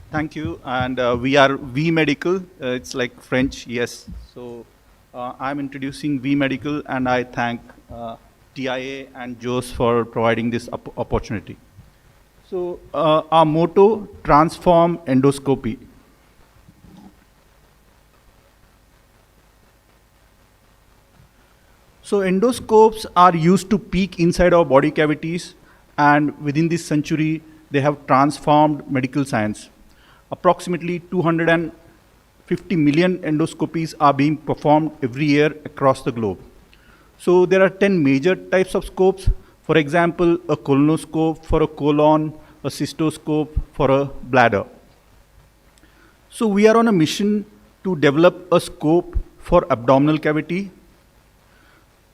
Thank you. And we are V Medical. It's like French, yes. So I'm introducing V Medical, and I thank TIA and JOS for providing this opportunity. So our motto, transform endoscopy. So endoscopes are used to peek inside our body cavities, and within this century, they have transformed medical science. Approximately 250 million endoscopies are being performed every year across the globe. So there are 10 major types of scopes. For example, a colonoscope for a colon, a cystoscope for a bladder. So we are on a mission to develop a scope for abdominal cavity.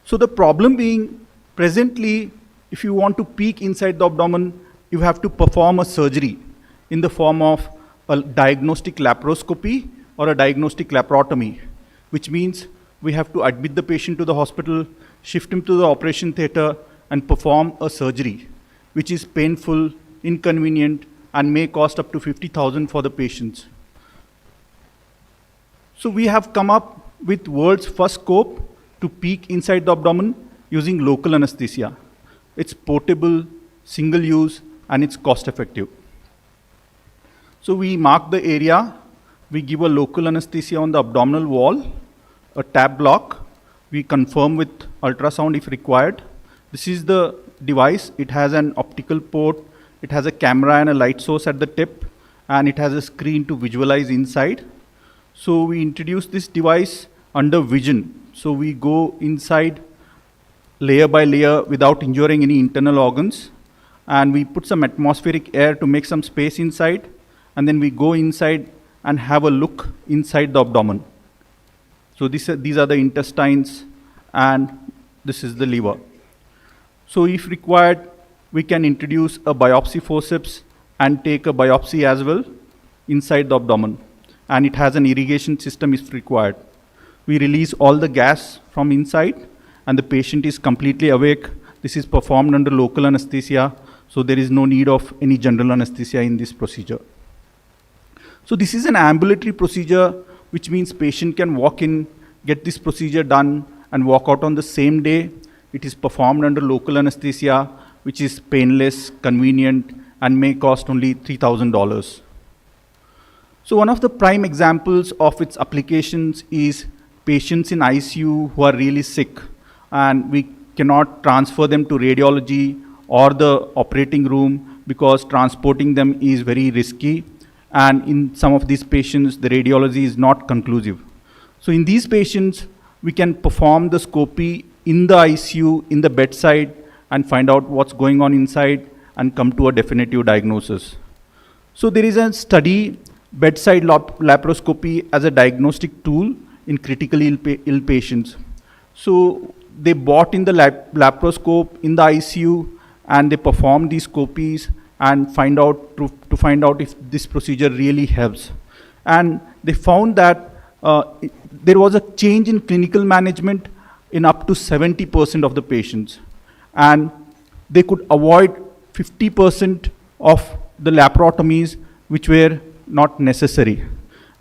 So the problem being, presently, if you want to peek inside the abdomen, you have to perform a surgery in the form of a diagnostic laparoscopy or a diagnostic laparotomy, which means we have to admit the patient to the hospital, shift him to the operation theater, and perform a surgery, which is painful, inconvenient, and may cost up to 50,000 for the patients. So we have come up with world's first scope to peek inside the abdomen using local anesthesia. It's portable, single use, and it's cost effective. So we mark the area, we give a local anesthesia on the abdominal wall, a tab block, we confirm with ultrasound if required. This is the device. It has an optical port, it has a camera and a light source at the tip, and it has a screen to visualize inside. So we introduce this device under vision. So we go inside layer by layer without injuring any internal organs, and we put some atmospheric air to make some space inside, and then we go inside and have a look inside the abdomen. So these are the intestines, and this is the liver. So if required, we can introduce a biopsy forceps and take a biopsy as well inside the abdomen. And it has an irrigation system if required. We release all the gas from inside, and the patient is completely awake. This is performed under local anesthesia, so there is no need of any general anesthesia in this procedure. So this is an ambulatory procedure, which means patient can walk in, get this procedure done, and walk out on the same day. It is performed under local anesthesia, which is painless, convenient, and may cost only $3,000. So one of the prime examples of its applications is patients in ICU who are really sick, and we cannot transfer them to radiology or the operating room because transporting them is very risky. And in some of these patients, the radiology is not conclusive. So in these patients, we can perform the scopy in the ICU, in the bedside, and find out what's going on inside and come to a definitive diagnosis. So there is a study, bedside laparoscopy as a diagnostic tool in critically ill patients. So they bought in the laparoscope in the ICU, and they perform these scopies and find out to find out if this procedure really helps. And they found that there was a change in clinical management in up to 70% of the patients. And they could avoid 50% of the laparotomies which were not necessary.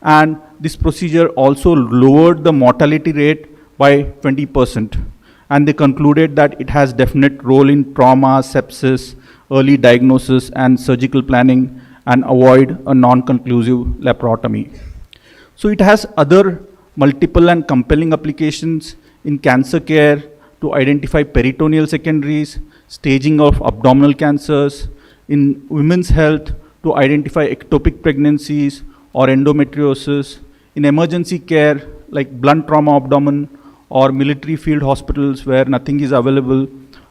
And this procedure also lowered the mortality rate by 20%. And they concluded that it has definite role in trauma, sepsis, early diagnosis, and surgical planning, and avoid a non-conclusive laparotomy. So it has other multiple and compelling applications in cancer care to identify peritoneal secondaries, staging of abdominal cancers, in women's health to identify ectopic pregnancies or endometriosis, in emergency care like blunt trauma abdomen or military field hospitals where nothing is available.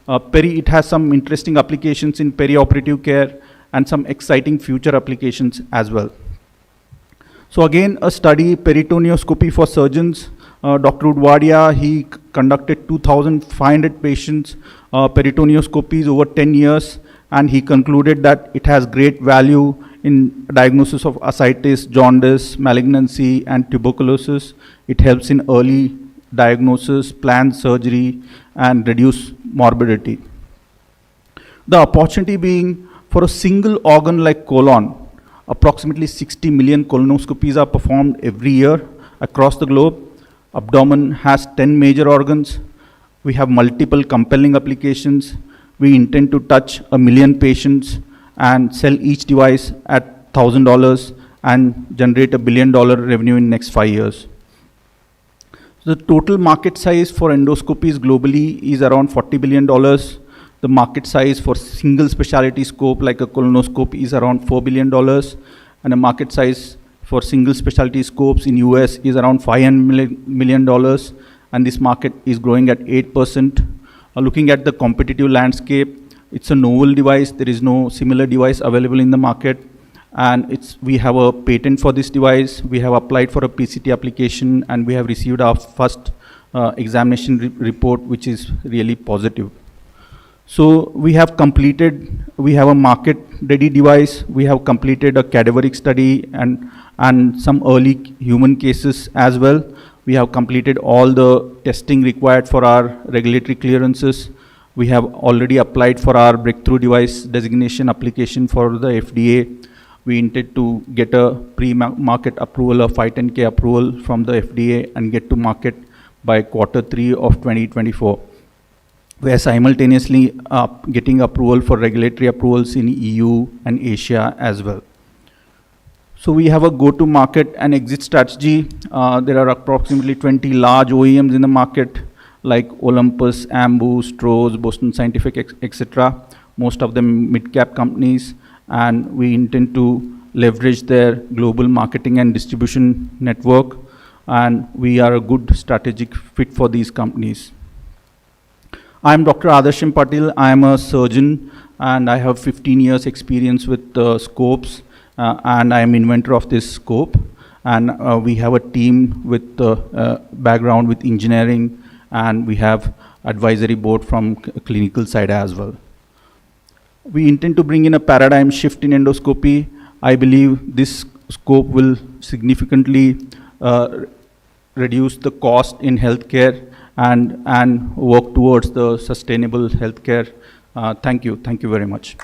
It has some interesting applications in perioperative care and some exciting future applications as well. So again, a study, peritoneoscopy for surgeons. Dr. Udwadia, he conducted 2,500 patients peritoneoscopies over 10 years, and he concluded that it has great value in diagnosis of ascites, jaundice, malignancy, and tuberculosis. It helps in early diagnosis, plan surgery, and reduce morbidity. The opportunity being for a single organ like colon, Approximately 60 million colonoscopies are performed every year across the globe. Abdomen has 10 major organs. We have multiple compelling applications. We intend to touch 1 million patients and sell each device at $1,000 and generate $1 billion revenue in next 5 years. The total market size for endoscopies globally is around $40 billion. The market size for single specialty scope like a colonoscope is around $4 billion. And the market size for single specialty scopes in US is around $500 million. And this market is growing at 8%. Looking at the competitive landscape, it's a novel device. There is no similar device available in the market. And we have a patent for this device. We have applied for a PCT application, and we have received our first examination report, which is really positive. So we have a market-ready device. We have completed a cadaveric study and some early human cases as well. We have completed all the testing required for our regulatory clearances. We have already applied for our breakthrough device designation application for the FDA. We intend to get a pre-market approval, a 510(k) approval from the FDA and get to market by Q3 of 2024. We are simultaneously getting approval for regulatory approvals in EU and Asia as well. So we have a go-to-market and exit strategy. There are approximately 20 large OEMs in the market like Olympus, Ambu, Strauss, Boston Scientific, etc. Most of them mid-cap companies. And we intend to leverage their global marketing and distribution network. And we are a good strategic fit for these companies. I'm Dr. Adarsh Patil. I am a surgeon, and I have 15 years experience with scopes, and I am inventor of this scope. And we have a team with background with engineering, and we have advisory board from clinical side as well. We intend to bring in a paradigm shift in endoscopy. I believe this scope will significantly reduce the cost in healthcare and work towards the sustainable healthcare. Thank you very much.